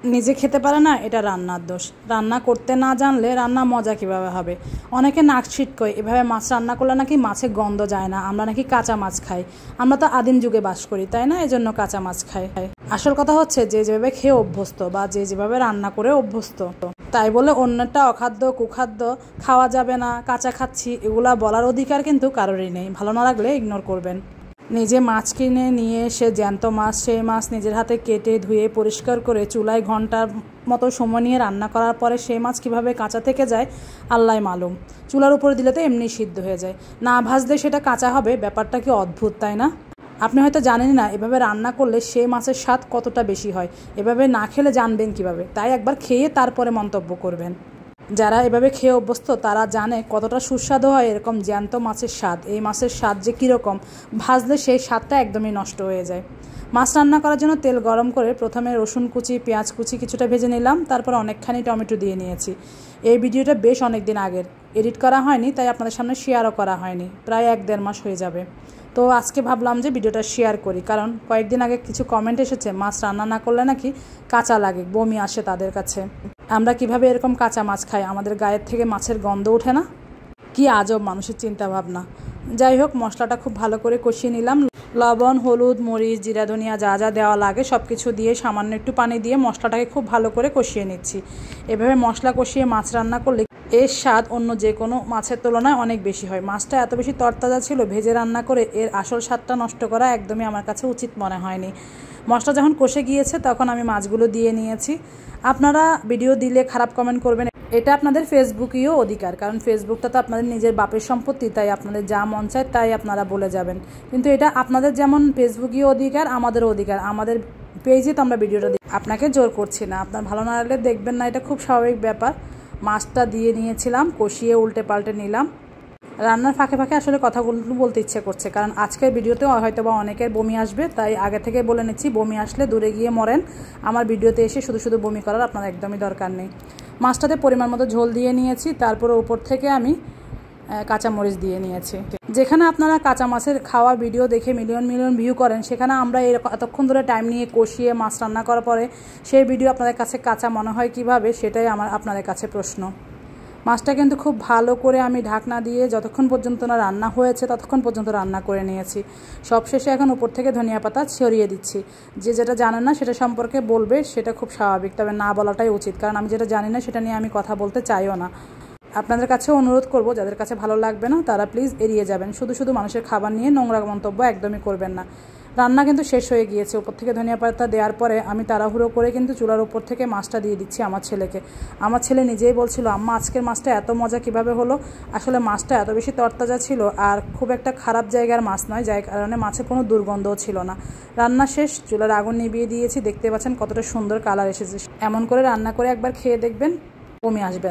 নিজে খেতে পারে না, এটা রান্নার দোষ। রান্না করতে না জানলে রান্না মজা কিভাবে হবে? অনেকে নাক ছিটকয় এভাবে মাছ রান্না করলে নাকি মাছের গন্ধ যায় না, আমরা নাকি কাঁচা মাছ খাই। আমরা তো আদিম যুগে বাস করি, তাই না? এজন্য কাঁচা মাছ খাই। আসল কথা হচ্ছে যে যেভাবে খেয়ে অভ্যস্ত বা যে যেভাবে রান্না করে অভ্যস্ত, তাই বলে অন্যটা অখাদ্য কুখাদ্য খাওয়া যাবে না, কাঁচা খাচ্ছি এগুলা বলার অধিকার কিন্তু কারোরই নেই। ভালো না লাগলে ইগনোর করবেন। নিজে মাছ কিনে নিয়ে এসে জ্যান্ত মাছ, সেই মাছ নিজের হাতে কেটে ধুয়ে পরিষ্কার করে চুলায় ঘন্টার মতো সময় নিয়ে রান্না করার পরে সেই মাছ কীভাবে কাঁচা থেকে যায় আল্লাহ মালুম। চুলার উপরে দিলে তো এমনি সিদ্ধ হয়ে যায়, না ভাজলে সেটা কাঁচা হবে। ব্যাপারটা কি অদ্ভুত, তাই না? আপনি হয়তো জানেন না এভাবে রান্না করলে সেই মাছের স্বাদ কতটা বেশি হয়। এভাবে না খেলে জানবেন কিভাবে? তাই একবার খেয়ে তারপরে মন্তব্য করবেন। যারা এভাবে খেয়ে অভ্যস্ত তারা জানে কতটা সুস্বাদু হয় এরকম জ্যান্ত মাছের স্বাদ। এই মাছের স্বাদ যে কীরকম, ভাজলে সেই স্বাদটা একদমই নষ্ট হয়ে যায়। মাছ রান্না করার জন্য তেল গরম করে প্রথমে রসুন কুচি, পেঁয়াজ কুচি কিছুটা ভেজে নিলাম, তারপর অনেকখানি টমেটো দিয়ে নিয়েছি। এই ভিডিওটা বেশ অনেক দিন আগের, এডিট করা হয়নি, তাই আপনাদের সামনে শেয়ারও করা হয়নি। প্রায় 1-1.5 মাস হয়ে যাবে। তো আজকে ভাবলাম যে ভিডিওটা শেয়ার করি, কারণ কয়েকদিন আগে কিছু কমেন্ট এসেছে মাছ রান্না না করলে নাকি কাঁচা লাগে, বমি আসে তাদের কাছে। আমরা কিভাবে এরকম কাঁচা মাছ খাই, আমাদের গায়ের থেকে মাছের গন্ধ ওঠে না? কি আজব মানুষের চিন্তা ভাবনা। যাই হোক, মশলাটা খুব ভালো করে কষিয়ে নিলাম। লবণ, হলুদ, মরিচ, জিরা, ধনিয়া যা যা দেওয়া লাগে সব কিছু দিয়ে সামান্য একটু পানি দিয়ে মশলাটাকে খুব ভালো করে কষিয়ে নিচ্ছি। এভাবে মশলা কষিয়ে মাছ রান্না করলে এর স্বাদ অন্য যে কোনো মাছের তুলনায় অনেক বেশি হয়। মাছটা এত বেশি তরতাজা ছিল, ভেজে রান্না করে এর আসল স্বাদটা নষ্ট করা একদমই আমার কাছে উচিত মনে হয়নি। মশলা যখন কষে গিয়েছে তখন আমি মাছগুলো দিয়ে নিয়েছি। আপনারা ভিডিও দিলে খারাপ কমেন্ট করবেন, এটা আপনাদের ফেসবুকীয় অধিকার, কারণ ফেসবুকটা তো আপনাদের নিজের বাপের সম্পত্তি, তাই আপনাদের যা মন চায় তাই আপনারা বলে যাবেন। কিন্তু এটা আপনাদের যেমন ফেসবুকীয় অধিকার, আমাদেরও অধিকার। আমাদের পেজে তো আমরা ভিডিওটা দিই, আপনাকে জোর করছি না। আপনার ভালো না লাগলে দেখবেন না, এটা খুব স্বাভাবিক ব্যাপার। মাছটা দিয়ে নিয়েছিলাম, কষিয়ে উল্টে পাল্টে নিলাম। রান্নার ফাঁকে ফাঁকে আসলে কথাগুলো বলতে ইচ্ছে করছে, কারণ আজকের ভিডিওতেও হয়তো বা অনেকের বমি আসবে, তাই আগে থেকে বলে নিচ্ছি বমি আসলে দূরে গিয়ে মরেন। আমার ভিডিওতে এসে শুধু শুধু বমি করার আপনার একদমই দরকার নেই। মাছটাতে পরিমাণ মতো ঝোল দিয়ে নিয়েছি, তারপরে উপর থেকে আমি কাঁচামরিচ দিয়ে নিয়েছি। যেখানে আপনারা কাঁচা মাছের খাওয়া ভিডিও দেখে মিলিয়ন মিলিয়ন ভিউ করেন, সেখানে আমরা এতক্ষণ ধরে টাইম নিয়ে কষিয়ে মাছ রান্না করার পরে সেই ভিডিও আপনাদের কাছে কাঁচা মনে হয় কিভাবে, সেটাই আমার আপনাদের কাছে প্রশ্ন। মাছটা কিন্তু খুব ভালো করে আমি ঢাকনা দিয়ে যতক্ষণ পর্যন্ত না রান্না হয়েছে ততক্ষণ পর্যন্ত রান্না করে নিয়েছি। সবশেষে এখন উপর থেকে ধনিয়া পাতা ছড়িয়ে দিচ্ছি। যে যেটা জানেন না সেটা সম্পর্কে বলবে, সেটা খুব স্বাভাবিক, তবে না বলাটাই উচিত, কারণ আমি যেটা জানি না সেটা নিয়ে আমি কথা বলতে চাইও না। আপনাদের কাছেও অনুরোধ করব, যাদের কাছে ভালো লাগবে না তারা প্লিজ এড়িয়ে যাবেন। শুধু শুধু মানুষের খাবার নিয়ে নোংরা মন্তব্য একদমই করবেন না। রান্না কিন্তু শেষ হয়ে গিয়েছে। উপর থেকে ধনিয়া পাতা দেওয়ার পরে আমি তাড়াহুড়ো করে কিন্তু চুলার উপর থেকে মাছটা দিয়ে দিচ্ছি আমার ছেলেকে। আমার ছেলে নিজেই বলছিল, আম্মা আজকের মাছটা এত মজা কিভাবে হলো? আসলে মাছটা এত বেশি তরতাজা ছিল, আর খুব একটা খারাপ জায়গার মাছ নয়, যার কারণে মাছের কোনো দুর্গন্ধও ছিল না। রান্না শেষ, চুলার আগুন নিভিয়ে দিয়েছি। দেখতে পাচ্ছেন কতটা সুন্দর কালার এসেছে। এমন করে রান্না করে একবার খেয়ে দেখবেন, বমি আসবেন।